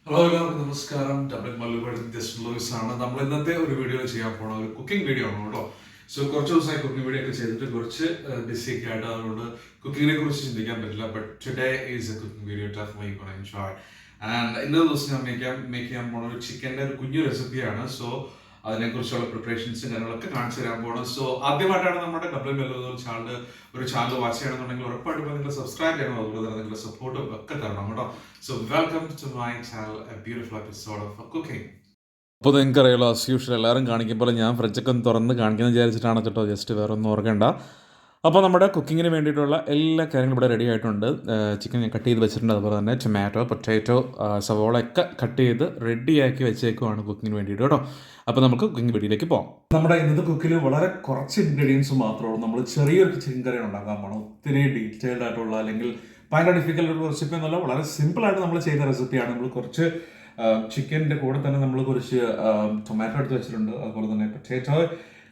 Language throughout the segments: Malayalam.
ഹലോ എല്ലാവർക്കും നമസ്കാരം. ഡബിൾ മല്ലുപാട് ജസ്റ്റ് ലൂയിസ് ആണ്. നമ്മൾ ഇന്നത്തെ ഒരു വീഡിയോ ചെയ്യാൻ പോണ ഒരു കുക്കിംഗ് വീഡിയോ ആണ് കേട്ടോ. സോ കുറച്ച് ദിവസമായി കുക്കിംഗ് വീഡിയോ ഒക്കെ ചെയ്തിട്ട് കുറച്ച് ബിസി ഒക്കെ ആയിട്ട് അതുകൊണ്ട് കുക്കിങ്ങിനെ കുറിച്ച് ചിന്തിക്കാൻ പറ്റില്ല. But today is a cooking video definitely you can enjoy. And ഇന്നത്തെ ദിവസം ഞാൻ മേക്ക് ചെയ്യാൻ പോണ ഒരു ചിക്കൻ്റെ ഒരു കുഞ്ഞു റെസിപ്പിയാണ്. സോ അതിനെക്കുറിച്ചുള്ള പ്രിപ്പറേഷൻസും കാര്യങ്ങളൊക്കെ കാണിച്ചു തരാൻ പോകണം. സോ ആദ്യമായിട്ടാണ് നമ്മുടെ ഡബിൾ മെല്ലോ ചാനൽ ഒരു ചാനൽ വാച്ച് ചെയ്യണമെന്നുണ്ടെങ്കിൽ ഉറപ്പായിട്ടും നിങ്ങൾ സബ്സ്ക്രൈബ് ചെയ്യണം. അതുപോലെ തന്നെ നിങ്ങളുടെ സപ്പോർട്ടും ഒക്കെ തരണം കേട്ടോ. So welcome to my channel, a beautiful episode of cooking. അപ്പോൾ നിങ്ങൾക്കറിയാലോ, ആസ് യൂഷ്വൽ എല്ലാവരും കാണിക്കുമ്പോൾ ഞാൻ ഫ്രിഡ്ജൊക്കെ ഒന്ന് തുറന്ന് കാണിക്കുന്നത് വിചാരിച്ചിട്ടാണ് കേട്ടോ. ജസ്റ്റ് വേറെ ഒന്നും ഓർക്കേണ്ട. അപ്പോൾ നമ്മുടെ കുക്കിങ്ങിന് വേണ്ടിയിട്ടുള്ള എല്ലാ കാര്യങ്ങളും ഇവിടെ റെഡി ആയിട്ടുണ്ട്. ചിക്കൻ ഞാൻ കട്ട് ചെയ്ത് വെച്ചിട്ടുണ്ട്. അതുപോലെ തന്നെ ടൊമാറ്റോ, പൊട്ടാറ്റോ, സവോളയൊക്കെ കട്ട് ചെയ്ത് റെഡിയാക്കി വെച്ചേക്കുവാണ് കുക്കിങ്ങിന് വേണ്ടിയിട്ട് കേട്ടോ. അപ്പോൾ നമുക്ക് കുക്കിംഗ് വീഡിയോയിലേക്ക് പോകാം. നമ്മുടെ ഇന്നത്തെ കുക്കിൽ വളരെ കുറച്ച് ഇൻഗ്രീഡിയൻസ് മാത്രമേ നമ്മൾ ചെറിയൊരു ചിക്കൻ കറി ഉണ്ടാക്കാൻ പോകണം. ഒത്തിരി ഡീറ്റെയിൽഡ് ആയിട്ടുള്ള അല്ലെങ്കിൽ ഭയങ്കര ഡിഫിക്കൽട്ട് ഒരു റെസിപ്പി എന്നല്ല, വളരെ സിമ്പിളായിട്ട് നമ്മൾ ചെയ്യുന്ന റെസിപ്പിയാണ്. നമ്മൾ കുറച്ച് ചിക്കൻ്റെ കൂടെ തന്നെ നമ്മൾ കുറച്ച് ടൊമാറ്റോ എടുത്ത് വെച്ചിട്ടുണ്ട്. അതുപോലെ തന്നെ പൊട്ടാറ്റോ,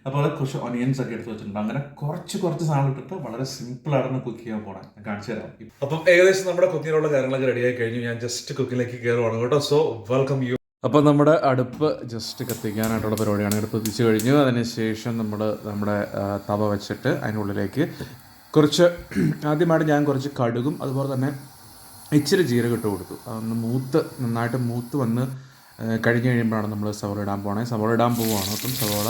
അതുപോലെ കുറച്ച് ഒനിയൻസ് ഒക്കെ എടുത്ത് വെച്ചിട്ടുണ്ട്. അങ്ങനെ കുറച്ച് സാധനം ഇട്ടിട്ട് വളരെ സിമ്പിളായിട്ടാണ് കുക്ക് ചെയ്യാൻ പോകണം. ഞാൻ കാണിച്ചു തരാം. അപ്പം ഏകദേശം നമ്മുടെ കുക്കിങ്ങിനുള്ള കാര്യങ്ങളൊക്കെ റെഡിയായി കഴിഞ്ഞു. ഞാൻ ജസ്റ്റ് കുക്കിങ്ങിലേക്ക് കയറുവാണ് കേട്ടോ. So welcome you. അപ്പോൾ നമ്മുടെ അടുപ്പ് ജസ്റ്റ് കത്തിക്കാനായിട്ടുള്ള പരിപാടിയാണ്. അടുപ്പ് കത്തിച്ച് കഴിഞ്ഞു. അതിനുശേഷം നമ്മുടെ തവ വെച്ചിട്ട് അതിനുള്ളിലേക്ക് കുറച്ച് ആദ്യമായിട്ട് ഞാൻ കുറച്ച് കടുകും അതുപോലെ തന്നെ ഇച്ചിരി ജീരകം ഇട്ട് കൊടുത്തു. അതൊന്ന് നന്നായിട്ട് മൂത്ത് വന്ന് കഴിഞ്ഞ് കഴിയുമ്പോഴാണ് നമ്മൾ സവോള ഇടാൻ പോകണേ. സവോള ഇടാൻ പോവുകയാണ്. അപ്പം സവോള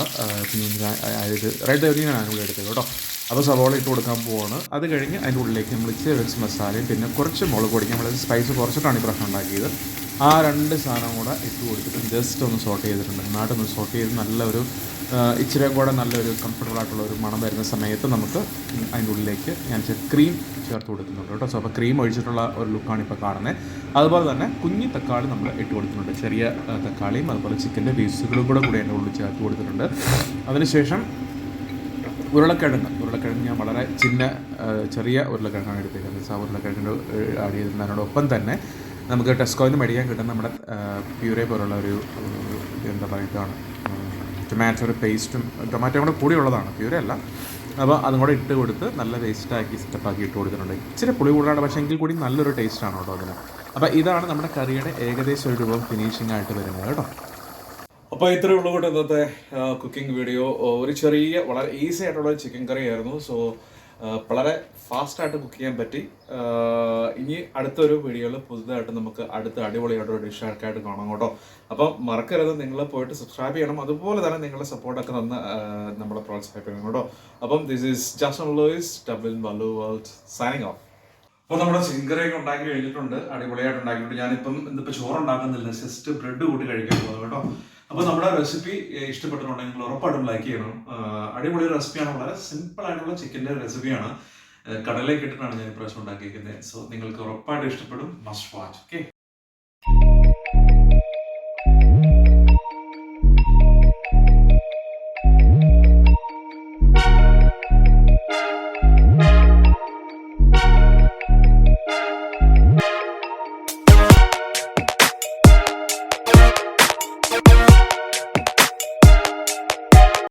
ഇത് റെഡ് ഒനിയനാണ് അതിനുള്ളിൽ എടുത്തത് കേട്ടോ. അപ്പോൾ സവോള ഇട്ട് കൊടുക്കാൻ പോവുകയാണ്. അത് കഴിഞ്ഞ് അതിൻ്റെ ഉള്ളിലേക്ക് നമ്മൾ ഇച്ചിരി വെച്ച് മസാലയും പിന്നെ കുറച്ച് മുളക് പൊടി, നമ്മൾ സ്പൈസ് കുറച്ചിട്ടാണ് ഈ പ്രശ്നം ഉണ്ടാക്കിയത്. ആ രണ്ട് സാധനം കൂടെ ഇട്ട് കൊടുത്തിട്ട് ജസ്റ്റ് ഒന്ന് സോട്ട് ചെയ്തിട്ടുണ്ട്. നന്നായിട്ടൊന്ന് സോട്ട് ചെയ്ത് നല്ലൊരു ഇച്ചിരി കൂടെ നല്ലൊരു കംഫർട്ടബിൾ ആയിട്ടുള്ള ഒരു മണം വരുന്ന സമയത്ത് നമുക്ക് അതിൻ്റെ ഉള്ളിലേക്ക് ഞാൻ ക്രീം ചേർത്ത് കൊടുക്കുന്നുണ്ട് കേട്ടോ. സോ അപ്പോൾ ക്രീം ഒഴിച്ചിട്ടുള്ള ഒരു ലുക്കാണ് ഇപ്പോൾ കാണുന്നത്. അതുപോലെ തന്നെ കുഞ്ഞി തക്കാളി നമ്മൾ ഇട്ട് കൊടുക്കുന്നുണ്ട്. ചെറിയ തക്കാളിയും അതുപോലെ ചിക്കൻ്റെ പീസുകളും കൂടെ അതിൻ്റെ ഉള്ളിൽ ചേർത്ത് കൊടുത്തിട്ടുണ്ട്. അതിനുശേഷം ഉരുളക്കിഴങ്ങ് ഞാൻ വളരെ ചെറിയ ഉരുളക്കിഴങ്ങാണ് എടുത്തേക്കുന്നത്. ആ ഉരുളക്കിഴങ്ങിൻ്റെ ആഡ് ചെയ്തിട്ടുണ്ട്. അതിനോടൊപ്പം തന്നെ നമുക്ക് ടെസ്കോയിൽ നിന്ന് മേടിക്കാൻ കിട്ടുന്ന നമ്മുടെ പ്യൂരെ പോലുള്ള ഒരു എന്താ പറയുകയാണ് ടൊമാറ്റോ പേസ്റ്റും ടൊമാറ്റോ കൂടെ കൂടിയുള്ളതാണ്, പ്യൂരെ അല്ല. അപ്പോൾ അതും കൂടെ ഇട്ട് കൊടുത്ത് നല്ല പേസ്റ്റാക്കി സെറ്റപ്പാക്കി ഇട്ട് കൊടുത്തിട്ടുണ്ട്. ഇച്ചിരി പുളി കൂടുതലാണ്, പക്ഷേ എങ്കിൽ കൂടി നല്ലൊരു ടേസ്റ്റാണ് കേട്ടോ അതിന്. അപ്പോൾ ഇതാണ് നമ്മുടെ കറിയുടെ ഏകദേശം ഒരു രൂപം ഫിനിഷിംഗ് ആയിട്ട് വരുന്നത് കേട്ടോ. അപ്പോൾ ഇത്രയേ ഉള്ളൂ കേട്ടോ ഇന്നത്തെ കുക്കിംഗ് വീഡിയോ. ഒരു ചെറിയ വളരെ ഈസി ആയിട്ടുള്ള ചിക്കൻ കറി ആയിരുന്നു. സോ വളരെ ഫാസ്റ്റായിട്ട് കുക്ക് ചെയ്യാൻ പറ്റി. ഇനി അടുത്തൊരു വീഡിയോയിൽ പുതുതായിട്ട് നമുക്ക് അടുത്ത അടിപൊളിയായിട്ടൊരു ഡിഷായിട്ട് കാണാം കേട്ടോ. അപ്പം മറക്കരുത്, നിങ്ങൾ പോയിട്ട് സബ്സ്ക്രൈബ് ചെയ്യണം. അതുപോലെ തന്നെ നിങ്ങളുടെ സപ്പോർട്ടൊക്കെ നമ്മളെ പ്രോത്സാഹിപ്പിക്കണം കേട്ടോ. അപ്പം this is Jason Lewis, double Mallu world signing off. അപ്പോൾ നമ്മുടെ ചിക്കൻ കറിയൊക്കെ ഉണ്ടാക്കി കഴിഞ്ഞിട്ടുണ്ട്, അടിപൊളിയായിട്ട് ഉണ്ടാക്കിയിട്ടുണ്ട്. ഞാനിപ്പം ഇന്നിപ്പോൾ ചോറുണ്ടാക്കുന്നില്ല, ജസ്റ്റ് ബ്രെഡ് കൂട്ടി കഴിക്കാൻ പോകുന്നു കേട്ടോ. അപ്പോൾ നമ്മുടെ റെസിപ്പി ഇഷ്ടപ്പെട്ടിട്ടുണ്ടെങ്കിൽ നിങ്ങൾ ഉറപ്പായിട്ടും ലൈക്ക് ചെയ്യണം. അടിപൊളി റെസിപ്പിയാണ്, വളരെ സിമ്പിൾ ആയിട്ടുള്ള ചിക്കൻ്റെ റെസിപ്പിയാണ്. കടലേക്ക് ഇട്ടിട്ടാണ് ഞാൻ ഇപ്രാവശ്യം ഉണ്ടാക്കിയിരിക്കുന്നത്. സോ നിങ്ങൾക്ക് ഉറപ്പായിട്ടും ഇഷ്ടപ്പെടും. Must watch. ഓക്കെ.